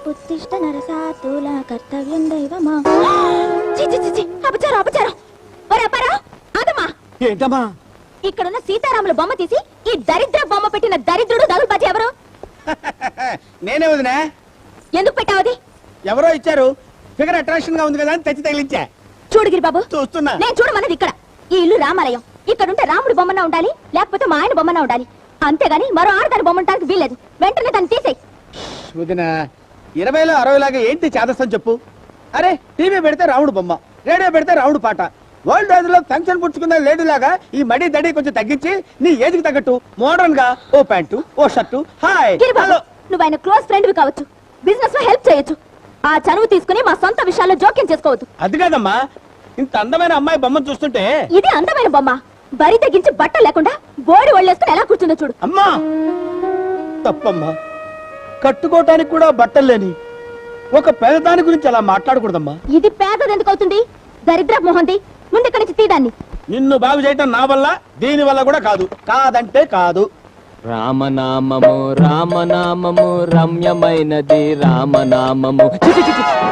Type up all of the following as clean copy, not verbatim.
ఉత్తిష్ట నరసాతుల కర్తవ్యం దైవమా. అపచారం అపచారం. ఏంటమ్మా? ఇక్కడున్న సీతారాముల బొమ్మ తీసి ఈ దరిద్ర బొమ్మ పెట్టిన దరిద్రుడు దగులుబాజీ ఎవరు? నేనే వదినా. ఎందుకు పెట్టావది? ఎవరో ఇచ్చారు. ఫిగర్ అట్రాక్షన్ గా ఉంది కదా అని తెచ్చి తగిలించా. చూడు గిరిబాబు, చూస్తున్నా. నేను చూడమన్నది ఇక్కడ. ఈ ఇల్లు రామాలయం. ఇక్కడుంటే రాముడు బొమ్మన ఉండాలి, లేకపోతే మా ఆయన బొమ్మన ఉండాలి. అంతేగాని మరో ఆడదాని బొమ్మ ఉండడానికి వీల్లేదు. వెంటనే దాన్ని తీసేయి. వదినా, 20లో 60 లాగా ఏంటి చేదస్తం చెప్పు. అరే, టీవీ పెడితే రాముడు బొమ్మ, రేడియో పెడితే రాముడు పాట. వరల్డ్ రోజులో ఫంక్షన్ పుచ్చుకున్న లేడీ లాగా ఈ మడి దడి కొంచెం తగ్గించి నీ ఏజ్కి తగ్గట్టు మోడర్న్ గా ఓ ప్యాంటు, ఓ షర్టు. హాయ్, నువ్వు ఆయన క్లోజ్ ఫ్రెండ్ కావచ్చు, బిజినెస్ లో హెల్ప్ చేయొచ్చు. ఆ చనువు తీసుకుని మా సొంత విషయాల్లో జోక్యం చేసుకోవద్దు. అది కాదమ్మా, ఇంత అందమైన అమ్మాయి బొమ్మను చూస్తుంటే. ఇది అందమైన బొమ్మ. బరి తగ్గించి బట్ట లేకుండా బోడి ఒళ్ళేసుకుని ఎలా కూర్చుందో చూడు. అమ్మా, తప్పమ్మా. కట్టుకోవటానికి కూడా బట్టలు లేని ఒక పేదదాని గురించి అలా మాట్లాడకూడదమ్మా. ఇది పేదది ఎందుకు అవుతుంది? దరిద్ర మొహంది. ముందు ఇక్కడి నుంచి తీదాన్ని. నిన్ను బాగు చేయటం నా వల్ల, దీని వల్ల కూడా కాదు. కాదంటే కాదు. రామనామము రామనామము రమ్యమైనది రామనామము.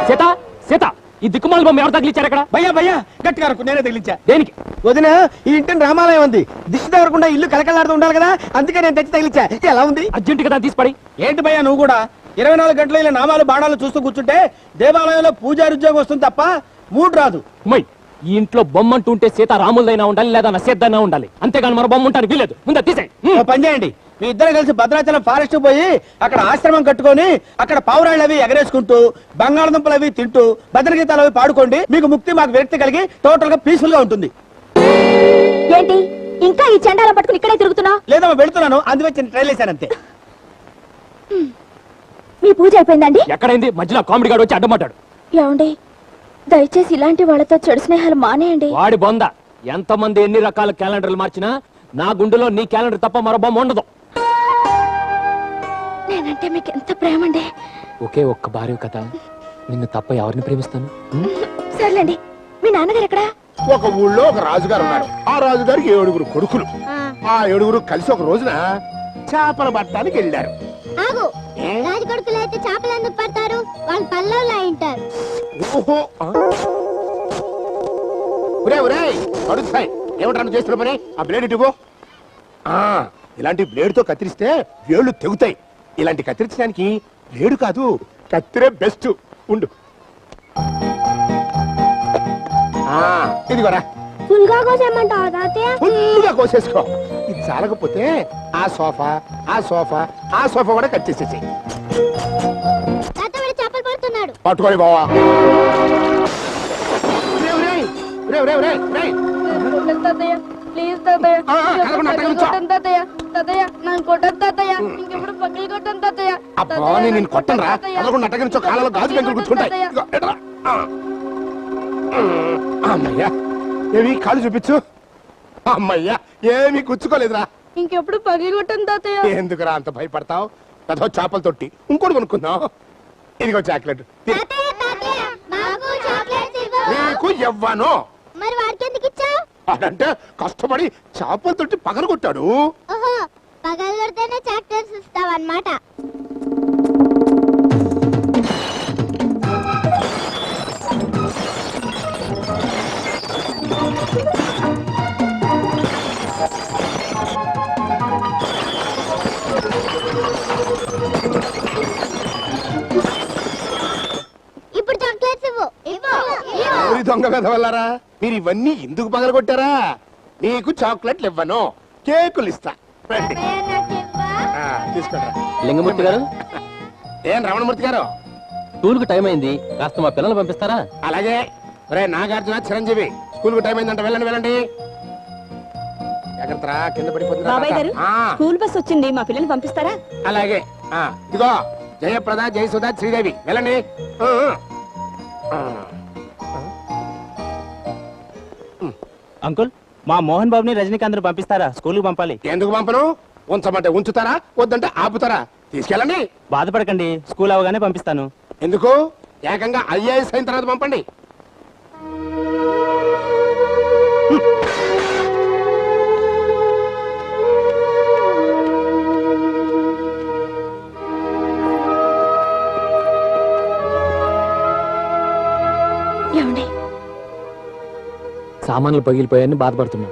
సీత సీత, ఈ దిక్కుమాల బొమ్మ ఎవరు తగిలించారు అక్కడ? భయ్యా భయ్యా, గట్టిగా అరకు, నేనే తగిలించా. దేనికి? వదిన, ఈ ఇంటిని రామాలయం ఉంది. దిష్టి తగలకుండా ఇల్లు కలకలాడుతూ ఉండాలి కదా, అందుకే నేను తెచ్చి తగిలించా. ఎలా ఉంది? అర్జెంట్ కదా తీసిపడి. ఏంటి భయ్యా నువ్వు కూడా 24 గంటలు ఇలా నామాలు బాణాలు చూస్తూ కూర్చుంటే దేవాలయంలో పూజారి ఉద్యోగం వస్తుంది తప్ప మూడు రాదు. ఈ ఇంట్లో బొమ్మ అంటూ ఉంటే సీత రాములదైనా ఉండాలి, లేదా నసేద్దైనా ఉండాలి. అంతేగాని మన బొమ్మ ఉంటాను వీలేదు. ముందు తీసేయ్. పని చేయండి, మీ ఇద్దరు కలిసి భద్రాచలం ఫారెస్ట్ పోయి అక్కడ ఆశ్రమం కట్టుకొని అక్కడ పావురాళ్ళు అవి ఎగరేసుకుంటూ బంగాళదుంపలు అవి తింటూ భద్రగీతాలు అవి పాడుకోండి. మీకు ముక్తి, మాకు విరక్తి కలిగి టోటల్ గా పీస్ఫుల్ గా ఉంటుంది. ఏంటి ఇంకా ఈ చెండాలం పట్టుకుని ఇక్కడే తిరుగుతున్నావు? లేదమ్మా, వెళుతున్నాను, అందువచ్చి ట్రైల్ వేశానంతే. మీ పూజ అయిపోయిందండి? ఎక్కడైంది? మధ్యలో కామెడీ గాడు వచ్చి అడ్డమాటాడు. ఏమండి, దయచేసి ఇలాంటి వాళ్ళతో చెడు స్నేహాలు మానేయండి. వాడి బొంద. ఎంతమంది ఎన్ని రకాల క్యాలెండర్లు మార్చినా నా గుండెలో నీ క్యాలెండర్ తప్ప మరో బొమ్మ ఉండదు. నేనంటే మీకు ఎంత ప్రేమండి. ఒకే ఒక్క భార్య కదా, నిన్ను తప్ప ఎవరిని ప్రేమిస్తాను? సర్లేండి, మీ నాన్నగారు ఎక్కడా? ఒక ఊళ్ళో ఒక రాజుగారు ఉన్నారు. ఆ రాజుగారికి 7 కొడుకులు. ఆ 7 కలిసి ఒక రోజున చేపలు పట్టడానికి వెళ్ళారు. రాజు కొడుకులు అయితే చేపలు ఎందుకు పడతారు? వాళ్ళు పల్లెల్లో ఉంటారు. ఓహో, అడుగుతాయి ఏమంటారు చేస్తున్న పని? ఆ బ్లేడ్ ఇటువో. ఇలాంటి బ్లేడ్ తో కత్తిరిస్తే వేళ్ళు తెగుతాయి. ఇలాంటి కత్తిరించడానికి బ్లేడు కాదు, కత్తిరే బెస్ట్. ఉండు, ఇదిగోరా. ఫుల్గా కోసేయమంటావా తాతయ్య? ఫుల్గా కోసేసుకో. ఇది చాలకపోతే ఆ సోఫా కూడా కట్ చేసేసి. చేపలు పడుతున్నాడు, పట్టుకోని బావా. నేను కొట్టను రా, కదలకుండా అట్టగా నుంచో కాళ్ళలో గాజు పెంకులు కూర్చుంటాయి. అమ్మయ్యా, ఏమి కాళ్ళు చూపించు. అమ్మయ్యా, ఏమి గుచ్చుకోలేదురా. ఇంకెప్పుడు పగిలి కొట్టను తాతయ్య. ఎందుకురా అంత భయపడతావు? కదో చేపల తొట్టి ఇంకోటి కొనుక్కుందాం. ఇదిగో చాక్లెట్. నీకు ఇవ్వను. మరి వాడికి ఎందుకు ఇచ్చావు? అదంటే కష్టపడి చేపల తొట్టి పగలు కొట్టాడు. పగలు కొడితేనే చాక్లెట్స్ ఇస్తావన్నమాట. ఇప్పుడు చాక్లెట్స్ ఇవ్వు. దొంగ కథ వల్లరా మీరు ఇవన్నీ ఎందుకు పగలు కొట్టారా? నీకు చాక్లెట్లు ఇవ్వను, కేకులు ఇస్తా. తీసుకోండి. లింగమూర్తి గారు. ఏం రమణమూర్తి గారు, స్కూల్ కు టైం అయింది, కాస్త మా పిల్లలు పంపిస్తారా? అలాగే. రే నాగార్జున, చిరంజీవి, స్కూల్ కు టైం అయిందంట, వెళ్ళండి వెళ్ళండి. జాగ్రత్త, కింద పడిపోతుంది. స్కూల్ బస్ వచ్చింది, మా పిల్లల్ని పంపిస్తారా? అలాగే. ఇదిగో జయప్రద, జయసుధ, శ్రీదేవి, వెళ్ళండి. అంకుల్, మా మోహన్ బాబుని రజనీకాంత్ పంపిస్తారా? స్కూల్ కు పంపాలి. ఎందుకు పంపను? ఉంచమంటే ఉంచుతారా, వద్దంటే ఆపుతారా? తీసుకెళ్ళండి. బాధపడకండి, స్కూల్ అవగానే పంపిస్తాను. ఎందుకు? ఏకంగా IAS అయిన తర్వాత పంపండి. ఏమండి సామాన్లు పగిలిపోయాయని బాధపడుతున్నా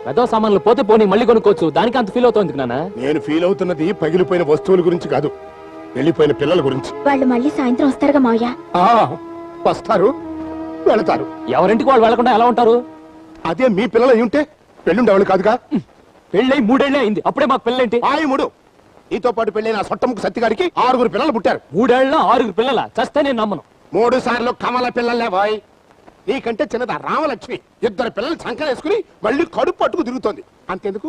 పెద్ద సామాన్లు పోతే పోనీ మళ్ళీ కొనుక్కోవచ్చు దానికి అంత ఫీల్ అవుతుంది నాన్న. నేను ఫీల్ అవుతున్నది పగిలిపోయిన వస్తువుల గురించి కాదు, వెళ్ళిపోయిన పిల్లల గురించి. వాళ్ళు మళ్ళీ సాయంత్రం వస్తారుగా మావయ్య. ఆ వస్తారు, వెళతారు. ఎవరింటికి వాళ్ళు వెళ్లకుండా ఎలా ఉంటారు? అదే మీ పిల్లలు అయి ఉంటే పెళ్ళుండేవాళ్ళు కాదుగా. పెళ్ళై 3 ఏళ్లే అయింది, అప్పుడే మాకు పెళ్ళేంటి? ఆయముడు నీతో పాటు పెళ్ళైన ఆ సొట్టముకు సత్తిగాడికి 6 పిల్లలు పుట్టారు. 3 ఏళ్ళలో 6 పిల్లల చస్తే నేను నమ్మను. 3 సార్లు కమల పిల్లలే బాయ్. నీకంటే చిన్నదా రామలక్ష్మి 2 పిల్లలు సంకలేసుకుని మళ్ళీ కడుపు పట్టుకు తిరుగుతోంది. అంతెందుకు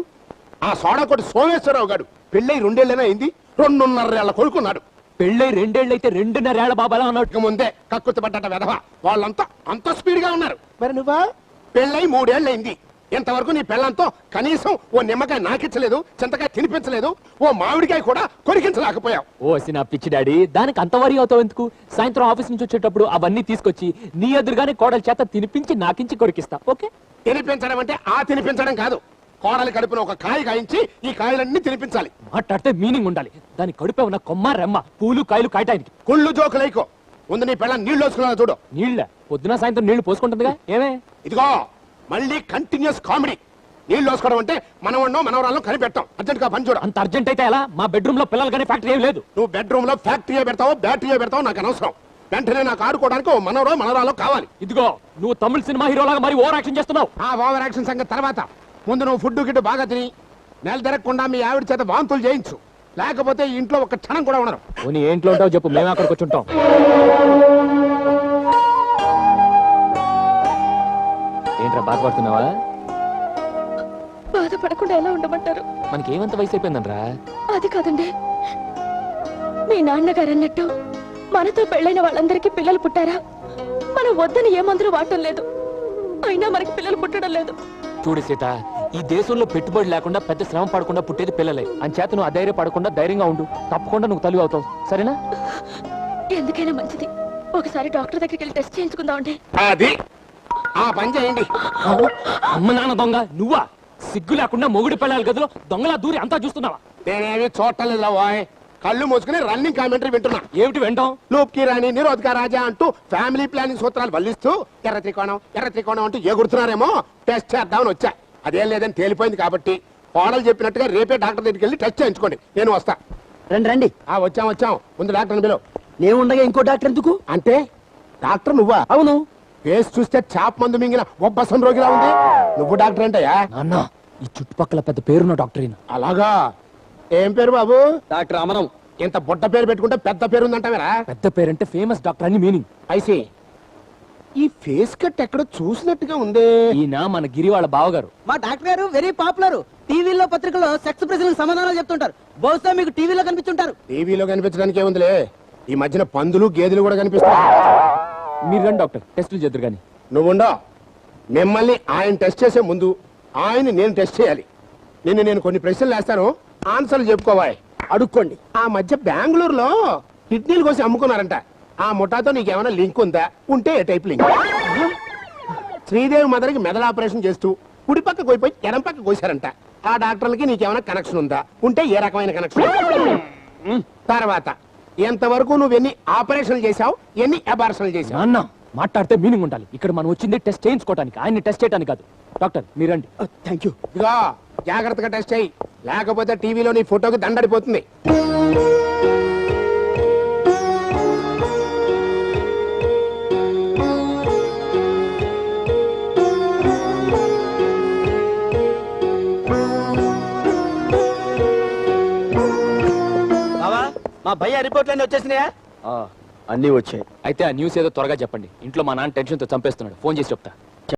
ఆ సోడాకోటి సోమేశ్వరరావు గారు పెళ్ళై 2 ఏళ్ళైనా అయింది, 2.5 ఏళ్ల కొడుకున్నాడు. పెళ్ళై 2 ఏళ్ళైతే 2.5 ఏళ్ల బాబాలా అన్నాడు. ఇక ముందే కక్కుతి పడ్డట వెధవ. వాళ్ళంతా అంత స్పీడ్ గా ఉన్నారు. మరి నువ్వా పెళ్ళై 3 ఏళ్ళైంది, ఇంతవరకు నీ పెళ్ళంతో కనీసం ఓ నిమ్మకాయ నాకించలేదు, చింతకాయ తినిపించలేదు, ఓ మామిడికాయ కూడా కొరికించలేకపోయావు. ఓ నా పిచ్చి డాడీ, దానికి అంత వరి అవుతావు ఎందుకు? సాయంత్రం ఆఫీస్ నుంచి వచ్చేటప్పుడు అవన్నీ తీసుకొచ్చి నీ ఎదురుగానే కోడల చేత తినిపించి నాకించి కొరికిస్తా. ఓకే? తినిపించడం అంటే ఆ తినిపించడం కాదు, కోడలి కడుపున ఒక కాయ కాయించి ఈ కాయలన్నీ తినిపించాలి. మాట్లాడితే మీనింగ్ ఉండాలి. దాని కడుపే ఉన్న కొమ్మ రెమ్మ పూలు కాయలు కాయటానికి. కుళ్ళు జోకులైకో. ముందు నీ పెళ్ళ నీళ్లు వేసుకున్నా చూడు. నీళ్ళ పొద్దున సాయంత్రం నీళ్లు పోసుకుంటుందిగా, ఏమే? ఇదిగో మళ్ళీ కంటిన్యూస్ కామెడీ. నీళ్లు వేసుకోవడం అంటే మనవన్నో మనవరాల్లో కనిపెట్టాం. అర్జెంట్ గా పని చూడ. అంత అర్జెంట్ అయితే ఎలా? మా బెడ్రూమ్ లో పిల్లలు కానీ ఫ్యాక్టరీ ఏం లేదు. నువ్వు బెడ్రూమ్ లో ఫ్యాక్టరీ పెడతావు, బ్యాటరీ పెడతావు, నాకు అనవసరం. వెంటనే నాకు ఆడుకోవడానికి ఓ మనవరో మనవరాలో కావాలి. ఇదిగో నువ్వు తమిళ సినిమా హీరోలాగా మరి ఓవర్ యాక్షన్ చేస్తున్నావు. ఆ ఓవర్ యాక్షన్ సంగతి తర్వాత. ముందు నువ్వు ఫుడ్ గిడ్డు బాగా తిని నెల తిరగకుండా మీ ఆవిడ చేత వాంతులు చేయించు, లేకపోతే ఈ ఇంట్లో ఒక క్షణం కూడా ఉండరు. పోనీ ఏంట్లో ఉంటావు చెప్పు, మేము అక్కడికి వచ్చి ఉంటాం. ఏంట్రా బాధపడుతున్నావా? బాధపడకుండా ఎలా ఉండమంటారు? మనకి ఏమంత వయసు అయిపోయిందనరా? అది కాదండి, మీ నాన్నగారు అన్నట్టు మనతో పెళ్ళైన వాళ్ళందరికీ పిల్లలు పుట్టారా? మనం వద్దని ఏ మందులు వాడటం లేదు, అయినా మనకి పిల్లలు పుట్టడం లేదు. చూడు సీత, ఈ దేశంలో పెట్టుబడి లేకుండా పెద్ద శ్రమ పడకుండా పుట్టేది పిల్లలే. అంచేత నువ్వు అధైర్య పడకుండా ధైర్యంగా ఉండు. తప్పకుండా నువ్వు తల్లి అవుతావు, సరేనా? ఎందుకైనా మంచిది ఒకసారి డాక్టర్ దగ్గరికి వెళ్ళి టెస్ట్ చేయించుకుందామండి. అది ఆ పని చేయండి. అమ్మ నాన్న దొంగ నువ్వా? సిగ్గు లేకుండా మొగుడు పిల్లల గదిలో దొంగలా దూరి అంతా చూస్తున్నావా? నేనేమి చూడలేదు వాయ్, కళ్ళు మూసుకుని రన్నింగ్ కామెంటరీ వింటున్నా. ఏమిటి వెంటాం? లూప్కి రాణి నిరోధక రాజా అంటూ ఫ్యామిలీ ప్లానింగ్ సూత్రాలు వల్లిస్తూ ఎర్ర త్రికోణం అంటూ ఎగురుతున్నారేమో టెస్ట్ చేద్దామని వచ్చా. అదేం లేదని తేలిపోయింది కాబట్టి కోడలు చెప్పినట్టుగా రేపే డాక్టర్ దగ్గరికి వెళ్ళి టెస్ట్ చేయించుకోండి. నేను వస్తా. రండి. వచ్చాం. ముందు డాక్టర్ బిలో. నేను ఉండగా ఇంకో డాక్టర్ ఎందుకు? అంటే డాక్టర్ నువ్వా? అవును. ఫేస్ చూస్తే చాప్ మందు మింగిన ఒబ్బసం రోగిలా ఉంది. నువ్వు డాక్టర్ ఏంటయ్యా? నాన్న, ఈ చుట్టుపక్కల పెద్ద పేరున్న డాక్టర్ ఈయన. అలాగా? ఏం పేరు బాబు? డాక్టర్ అమరం. ఇంత బుట్ట పేరు పెట్టుకుంటే పెద్ద పేరు ఉందంటావేరా? పెద్ద పేరంటే ఫేమస్ డాక్టర్ అని మీనింగ్. ఐసి ఈ ఫేస్ కట్ ఎక్కడో చూసినట్టుగా ఉంది. ఈయన మన గిరి వాళ్ళ బావగారు. మా డాక్టర్ గారు వెరీ పాపులర్. టీవీలో పత్రికల్లో సెక్స్ ప్రశ్నలకు సమాధానాలు చెప్తుంటారు. బహుశా మీకు టీవీలో కనిపిస్తుంటారు. టీవీలో కనిపించడానికి ఏముందిలే, ఈ మధ్యన పందులు గేదెలు కూడా కనిపిస్తాయి. మీరు రండి డాక్టర్, టెస్టులు చేద్దరు కానీ. నువ్వుండో. మిమ్మల్ని ఆయన టెస్ట్ చేసే ముందు ఆయన నేను టెస్ట్ చేయాలి. నేను కొన్ని ప్రశ్నలు వేస్తాను, ఆన్సర్లు చెప్పుకోవాలి. అడుక్కోండి. ఆ మధ్య బెంగళూరులో కిడ్నీలు కోసి అమ్ముకున్నారంట. ఆ ముఠాతో నీకేమైనా లింక్ ఉందా? ఉంటే ఏ టైప్ లింక్? శ్రీదేవి మదర్కి మెదడు ఆపరేషన్ చేస్తూ కుడి పక్క కోయిపోయి ఎడం పక్క కోసారంట. ఆ డాక్టర్లకి నీకేమైనా కనెక్షన్ ఉందా? ఉంటే ఏ రకమైన కనెక్షన్? తర్వాత ఎంతవరకు నువ్వు ఎన్ని ఆపరేషన్లు చేశావు, ఎన్ని అబార్షన్లు చేశావు? నాన్న, మాట్లాడితే మీనింగ్ ఉండాలి. ఇక్కడ మనం వచ్చింది టెస్ట్ చేయించుకోవడానికి, ఆయన్ని టెస్ట్ చేయడానికి కాదు. డాక్టర్ మీరండి. Thank you. ఇదిగో జాగ్రత్తగా టెస్ట్ చేయి, లేకపోతే టీవీలో నీ ఫోటోకి దండడిపోతుంది. బావా, మా భయ్య రిపోర్ట్లన్నీ వచ్చేసినాయా? అన్నీ వచ్చాయి. అయితే ఆ న్యూస్ ఏదో త్వరగా చెప్పండి. ఇంట్లో మా నాన్న టెన్షన్తో చంపేస్తున్నాడు. ఫోన్ చేసి చెప్తా.